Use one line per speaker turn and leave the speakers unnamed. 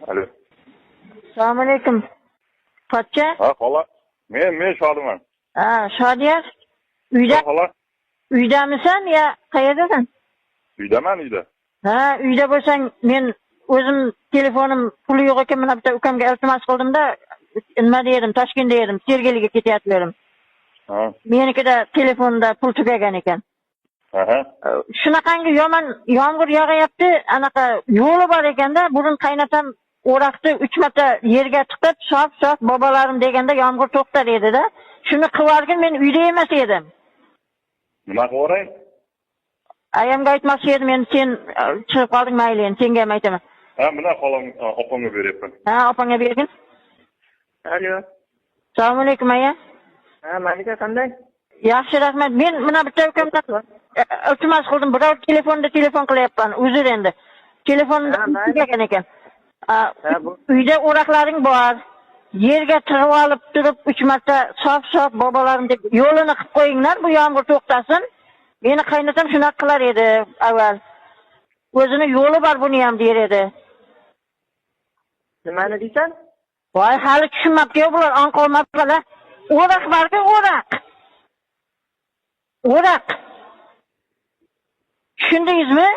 Alo.
Assalomu alaykum. Pochcha?
Ha, xola. Men Shodiman.
Ha, Shodiya.
Ha, xola.
Uydamisan yo qayerdasan?
Uydaman, uyda.
Ha, uyda bo'lsang, men o'zim telefonim puli yo'q ekan, mana bitta ukamga iltimos qildim-da, nima dedim, Toshkentda edim, Sergeliga ketyaptilar.
Ha.
Menikida telefonda pul tugagan ekan.
Aha.
Shunaqangi yomon yomg'ir yog'ayapti, anaqa yo'li bor ekanda, burun qaynatam o'raqni 3 marta yerga tiqib, shof bobolarim deganda yomg'ir to'xtar edi-da. Shuni qilargin, men uyda emas edim.
Nima qilaveray?
Ayamga aytmoqchi edim, men sen chiqib qolding, mayli, endi senga ham aytaman.
Ha, mana xolam opamga beryapman.
Ha, opangga bergin.
Alo.
Assalomu alaykum, aya.
Ha, Malika qanday?
Yaxshi, rahmat. Men mana bitta ukamga iltimos qildim, birov telefonda telefon qilyapman. Uzr endi. Telefonimda tugagan ekan. Uyda o'raqlaring bor. Yerga tirib olib turib 3 marta sof bobolarim deb yo'lini qilib qo'yinglar, bu yomg'ir to'xtasin. Meni qaynatam shunaqa qilar edi avval. O'zini yo'li bor buni ham der edi.
Nimani deysan?
Voy, hali tushunmabdi-ku bular, anqolmabdilar. O'raq bor-ku, o'raq. O'raq. Tushundingizmi?